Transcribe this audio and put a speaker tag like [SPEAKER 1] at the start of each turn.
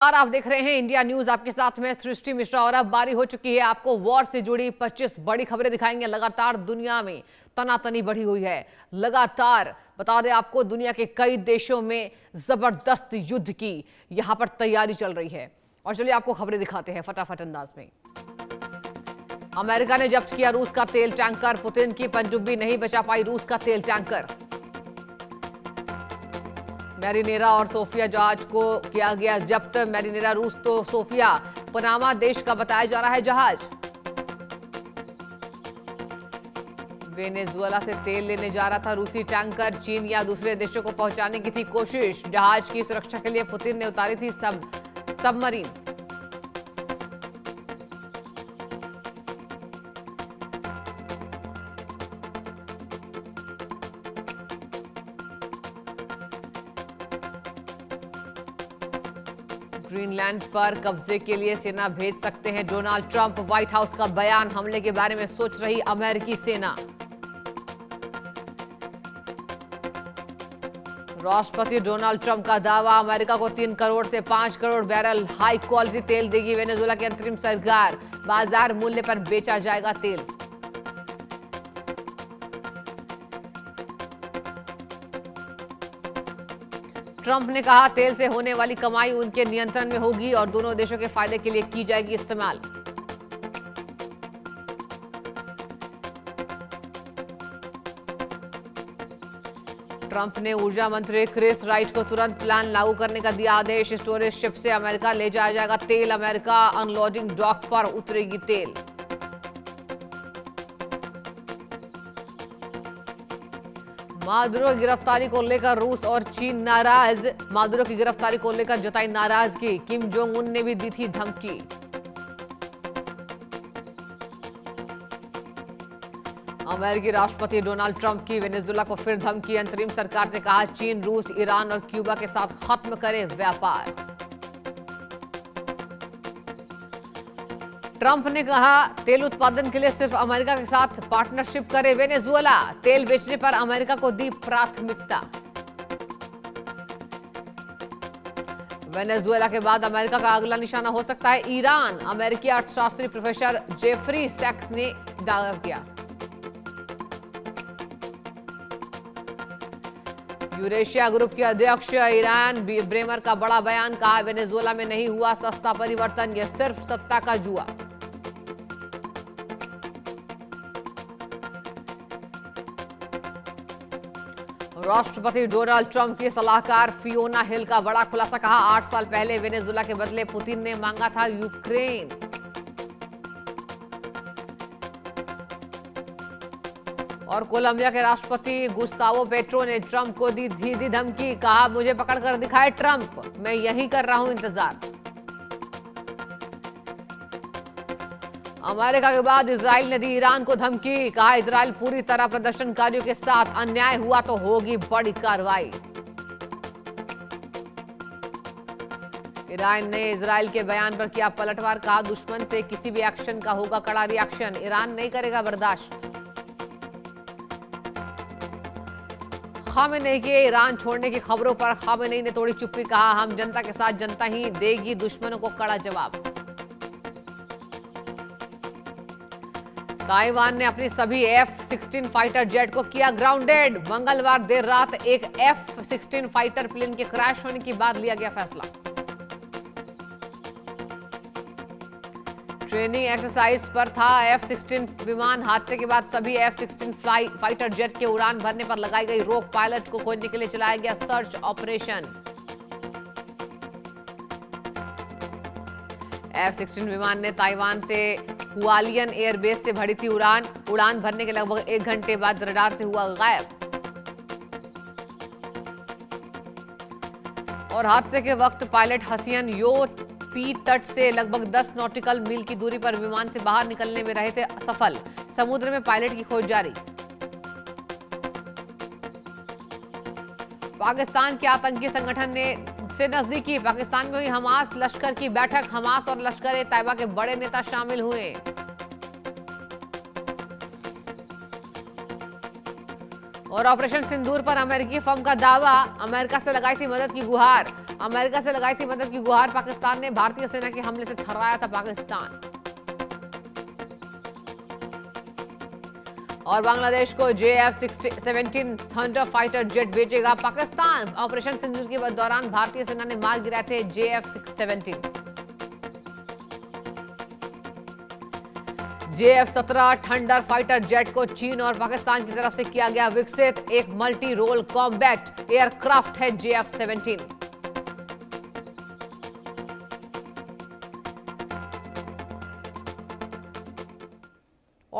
[SPEAKER 1] और आप देख रहे हैं इंडिया न्यूज, आपके साथ में सृष्टि मिश्रा। और अब बारी हो चुकी है आपको वॉर से जुड़ी 25 बड़ी खबरें दिखाएंगे। लगातार दुनिया में तनातनी बढ़ी हुई है। लगातार बता दें आपको, दुनिया के कई देशों में जबरदस्त युद्ध की यहां पर तैयारी चल रही है। और चलिए आपको खबरें दिखाते हैं फटाफट अंदाज में। अमेरिका ने जब्त किया रूस का तेल टैंकर। पुतिन की पनडुब्बी नहीं बचा पाई रूस का तेल टैंकर। मैरिनेरा और सोफिया जहाज को किया गया जब्त। मैरिनेरा रूस तो सोफिया पनामा देश का बताया जा रहा है जहाज। वेनेजुएला से तेल लेने जा रहा था रूसी टैंकर। चीन या दूसरे देशों को पहुंचाने की थी कोशिश। जहाज की सुरक्षा के लिए पुतिन ने उतारी थी सबमरीन। ग्रीनलैंड पर कब्जे के लिए सेना भेज सकते हैं डोनाल्ड ट्रंप। व्हाइट हाउस का बयान। हमले के बारे में सोच रही अमेरिकी सेना। राष्ट्रपति डोनाल्ड ट्रंप का दावा, अमेरिका को 3 करोड़ से 5 करोड़ बैरल हाई क्वालिटी तेल देगी वेनेजुएला की अंतरिम सरकार। बाजार मूल्य पर बेचा जाएगा तेल। ट्रंप ने कहा, तेल से होने वाली कमाई उनके नियंत्रण में होगी और दोनों देशों के फायदे के लिए की जाएगी इस्तेमाल। ट्रंप ने ऊर्जा मंत्री क्रिस राइट को तुरंत प्लान लागू करने का दिया आदेश। स्टोरेज शिप से अमेरिका ले जाया जाएगा तेल। अमेरिका अनलोडिंग डॉक पर उतरेगी तेल। मादुरो की गिरफ्तारी को लेकर रूस और चीन नाराज। मादुरो की गिरफ्तारी को लेकर जताई नाराजगी। किम जोंग उन ने भी दी थी धमकी। अमेरिकी राष्ट्रपति डोनाल्ड ट्रंप की वेनेजुएला को फिर धमकी। अंतरिम सरकार से कहा, चीन, रूस, ईरान और क्यूबा के साथ खत्म करे व्यापार। ट्रंप ने कहा, तेल उत्पादन के लिए सिर्फ अमेरिका के साथ पार्टनरशिप करे वेनेजुएला। तेल बेचने पर अमेरिका को दी प्राथमिकता। वेनेजुएला के बाद अमेरिका का अगला निशाना हो सकता है ईरान। अमेरिकी अर्थशास्त्री प्रोफेसर जेफरी सैक्स ने दावा किया। यूरेशिया ग्रुप के अध्यक्ष ईरान ब्रेमर का बड़ा बयान। कहा, वेनेजुएला में नहीं हुआ सस्ता परिवर्तन, यह सिर्फ सत्ता का जुआ। राष्ट्रपति डोनाल्ड ट्रंप की सलाहकार फियोना हिल का बड़ा खुलासा। कहा, 8 साल पहले वेनेजुएला के बदले पुतिन ने मांगा था यूक्रेन। और कोलंबिया के राष्ट्रपति गुस्तावो पेट्रो ने ट्रंप को दी धमकी। कहा, मुझे पकड़कर दिखाए ट्रंप, मैं यही कर रहा हूं इंतजार। अमेरिका के बाद इजराइल ने दी ईरान को धमकी। कहा, इजराइल पूरी तरह प्रदर्शनकारियों के साथ, अन्याय हुआ तो होगी बड़ी कार्रवाई। ईरान ने इजराइल के बयान पर किया पलटवार। कहा, दुश्मन से किसी भी एक्शन का होगा कड़ा रिएक्शन, ईरान नहीं करेगा बर्दाश्त। खामेनेई के ईरान छोड़ने की खबरों पर खामेनेई ने तोड़ी चुप्पी। कहा, हम जनता के साथ, जनता ही देगी दुश्मनों को कड़ा जवाब। ताइवान ने अपनी सभी F-16 फाइटर जेट को किया ग्राउंडेड। मंगलवार देर रात एक F-16 फाइटर प्लेन के क्रैश होने के बाद लिया गया फैसला। ट्रेनिंग एक्सरसाइज पर था F-16 विमान। हादसे के बाद सभी F-16 फाइटर जेट के उड़ान भरने पर लगाई गई रोक। पायलट को खोजने के लिए चलाया गया सर्च ऑपरेशन। F-16 विमान ने ताइवान से हुआलियन एयरबेस से भरी थी उड़ान भरने के लगभग 1 घंटे बाद रडार से हुआ गायब। और हादसे के वक्त पायलट हसियन यो पी तट से लगभग 10 नॉटिकल मील की दूरी पर विमान से बाहर निकलने में रहे थे सफल। समुद्र में पायलट की खोज जारी। पाकिस्तान के आतंकी संगठन से नजदीकी। पाकिस्तान में हुई हमास लश्कर की बैठक। हमास और लश्कर तैयबा के बड़े नेता शामिल हुए। और ऑपरेशन सिंदूर पर अमेरिकी फर्म का दावा। अमेरिका से लगाई थी मदद की गुहार। अमेरिका से लगाई थी मदद की गुहार, पाकिस्तान ने भारतीय सेना के हमले से थर्राया था पाकिस्तान। और बांग्लादेश को JF-17 थंडर फाइटर जेट भेजेगा पाकिस्तान। ऑपरेशन सिंदूर के दौरान भारतीय सेना ने मार गिराए थे JF-17। JF-17 thunder fighter jet को चीन और पाकिस्तान की तरफ से किया गया विकसित। एक मल्टी रोल कॉम्बैट एयरक्राफ्ट है JF-17।